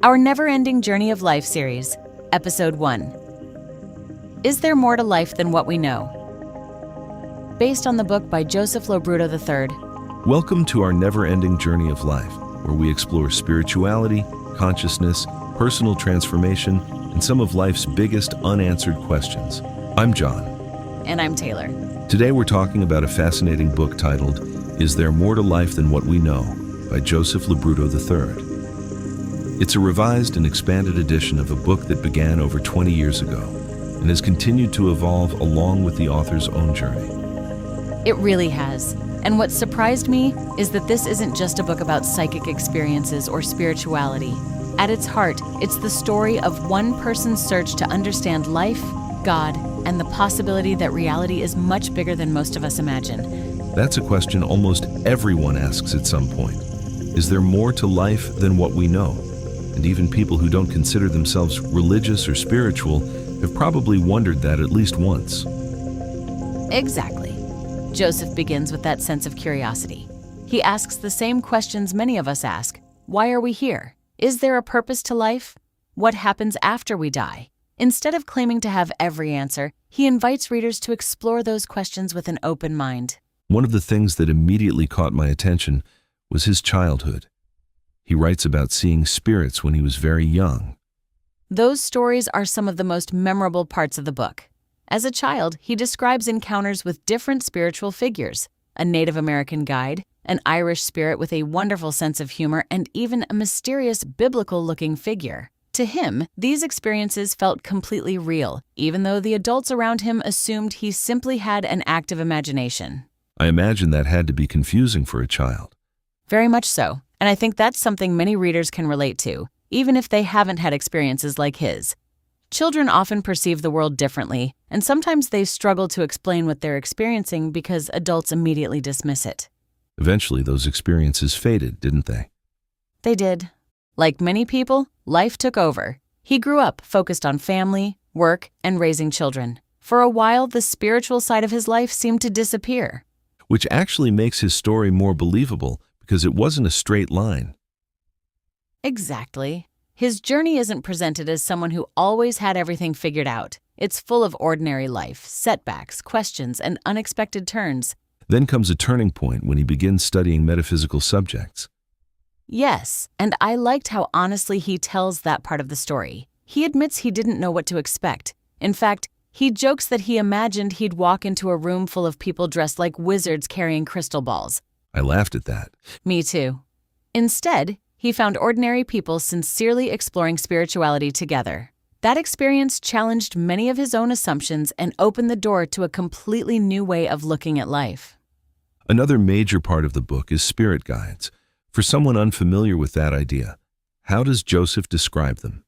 Our Never-Ending Journey of Life series, Episode 1. Is there more to life than what we know? Based on the book by Joseph LoBrutto III. Welcome to our never-ending journey of life, where we explore spirituality, consciousness, personal transformation, and some of life's biggest unanswered questions. I'm John. And I'm Taylor. Today we're talking about a fascinating book titled, Is There More to Life Than What We Know? By Joseph LoBrutto III. It's a revised and expanded edition of a book that began over 20 years ago and has continued to evolve along with the author's own journey. It really has. And what surprised me is that this isn't just a book about psychic experiences or spirituality. At its heart, it's the story of one person's search to understand life, God, and the possibility that reality is much bigger than most of us imagine. That's a question almost everyone asks at some point. Is there more to life than what we know? And even people who don't consider themselves religious or spiritual have probably wondered that at least once. Exactly. Joseph begins with that sense of curiosity. He asks the same questions many of us ask. Why are we here? Is there a purpose to life? What happens after we die? Instead of claiming to have every answer, he invites readers to explore those questions with an open mind. One of the things that immediately caught my attention was his childhood. He writes about seeing spirits when he was very young. Those stories are some of the most memorable parts of the book. As a child, he describes encounters with different spiritual figures, a Native American guide, an Irish spirit with a wonderful sense of humor, and even a mysterious biblical-looking figure. To him, these experiences felt completely real, even though the adults around him assumed he simply had an active imagination. I imagine that had to be confusing for a child. Very much so, and I think that's something many readers can relate to, even if they haven't had experiences like his. Children often perceive the world differently, and sometimes they struggle to explain what they're experiencing because adults immediately dismiss it. Eventually, those experiences faded, didn't they? They did. Like many people, life took over. He grew up focused on family, work, and raising children. For a while, the spiritual side of his life seemed to disappear. Which actually makes his story more believable because it wasn't a straight line. Exactly. His journey isn't presented as someone who always had everything figured out. It's full of ordinary life, setbacks, questions, and unexpected turns. Then comes a turning point when he begins studying metaphysical subjects. Yes, and I liked how honestly he tells that part of the story. He admits he didn't know what to expect. In fact, he jokes that he imagined he'd walk into a room full of people dressed like wizards carrying crystal balls. I laughed at that. Me too. Instead, he found ordinary people sincerely exploring spirituality together. That experience challenged many of his own assumptions and opened the door to a completely new way of looking at life. Another major part of the book is spirit guides. For someone unfamiliar with that idea, how does Joseph describe them?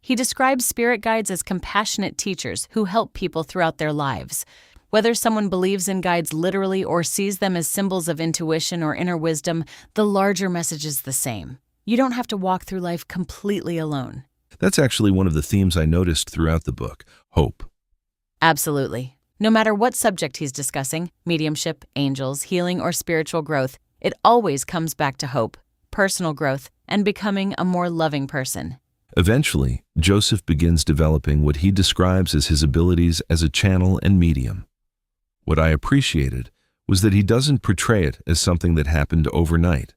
He describes spirit guides as compassionate teachers who help people throughout their lives. Whether someone believes in guides literally or sees them as symbols of intuition or inner wisdom, the larger message is the same. You don't have to walk through life completely alone. That's actually one of the themes I noticed throughout the book, hope. Absolutely. No matter what subject he's discussing, mediumship, angels, healing, or spiritual growth, it always comes back to hope, personal growth, and becoming a more loving person. Eventually, Joseph begins developing what he describes as his abilities as a channel and medium. What I appreciated was that he doesn't portray it as something that happened overnight.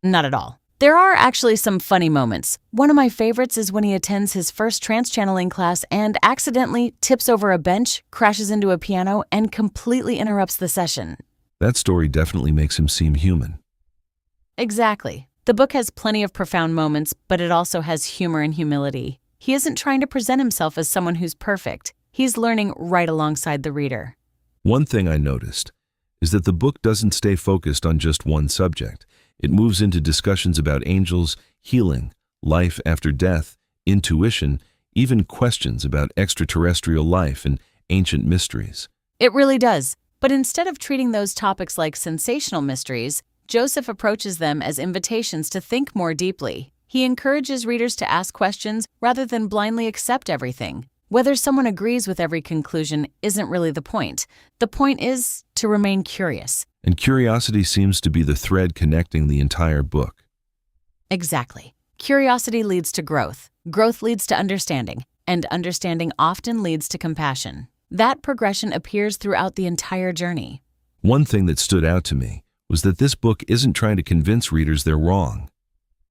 Not at all. There are actually some funny moments. One of my favorites is when he attends his first trance-channeling class and accidentally tips over a bench, crashes into a piano, and completely interrupts the session. That story definitely makes him seem human. Exactly. The book has plenty of profound moments, but it also has humor and humility. He isn't trying to present himself as someone who's perfect. He's learning right alongside the reader. One thing I noticed is that the book doesn't stay focused on just one subject. It moves into discussions about angels, healing, life after death, intuition, even questions about extraterrestrial life and ancient mysteries. It really does. But instead of treating those topics like sensational mysteries, Joseph approaches them as invitations to think more deeply. He encourages readers to ask questions rather than blindly accept everything. Whether someone agrees with every conclusion isn't really the point. The point is to remain curious. And curiosity seems to be the thread connecting the entire book. Exactly. Curiosity leads to growth. Growth leads to understanding, and understanding often leads to compassion. That progression appears throughout the entire journey. One thing that stood out to me was that this book isn't trying to convince readers they're wrong.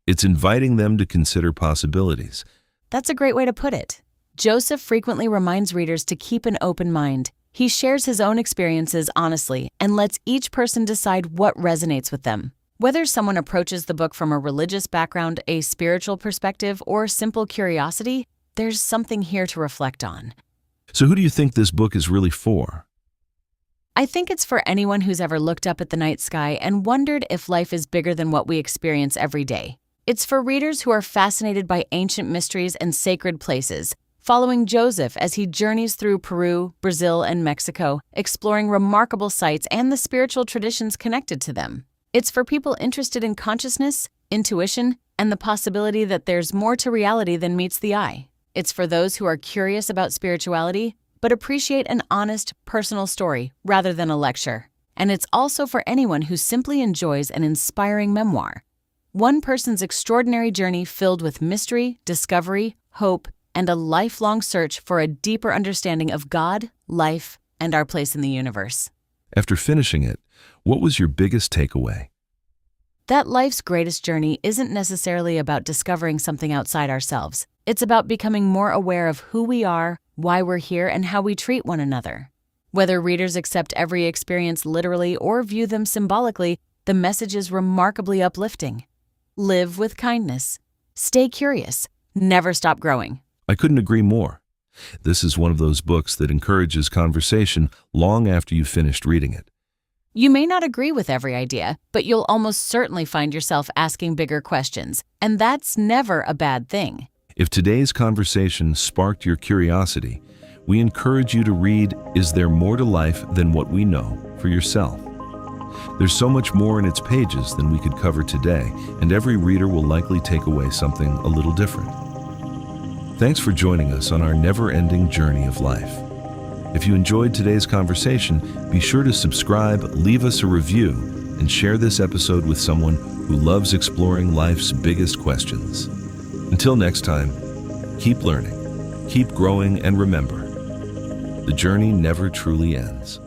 It's inviting them to consider possibilities. That's a great way to put it. Joseph frequently reminds readers to keep an open mind. He shares his own experiences honestly and lets each person decide what resonates with them. Whether someone approaches the book from a religious background, a spiritual perspective, or simple curiosity, there's something here to reflect on. So who do you think this book is really for? I think it's for anyone who's ever looked up at the night sky and wondered if life is bigger than what we experience every day. It's for readers who are fascinated by ancient mysteries and sacred places, following Joseph as he journeys through Peru, Brazil, and Mexico, exploring remarkable sites and the spiritual traditions connected to them. It's for people interested in consciousness, intuition, and the possibility that there's more to reality than meets the eye. It's for those who are curious about spirituality, but appreciate an honest, personal story rather than a lecture. And it's also for anyone who simply enjoys an inspiring memoir. One person's extraordinary journey filled with mystery, discovery, hope, and a lifelong search for a deeper understanding of God, life, and our place in the universe. After finishing it, what was your biggest takeaway? That life's greatest journey isn't necessarily about discovering something outside ourselves. It's about becoming more aware of who we are, why we're here, and how we treat one another. Whether readers accept every experience literally or view them symbolically, the message is remarkably uplifting. Live with kindness. Stay curious. Never stop growing. I couldn't agree more. This is one of those books that encourages conversation long after you've finished reading it. You may not agree with every idea, but you'll almost certainly find yourself asking bigger questions, and that's never a bad thing. If today's conversation sparked your curiosity, we encourage you to read Is There More to Life Than What We Know for yourself. There's so much more in its pages than we could cover today, and every reader will likely take away something a little different. Thanks for joining us on our never-ending journey of life. If you enjoyed today's conversation, be sure to subscribe, leave us a review, and share this episode with someone who loves exploring life's biggest questions. Until next time, keep learning, keep growing, and remember, the journey never truly ends.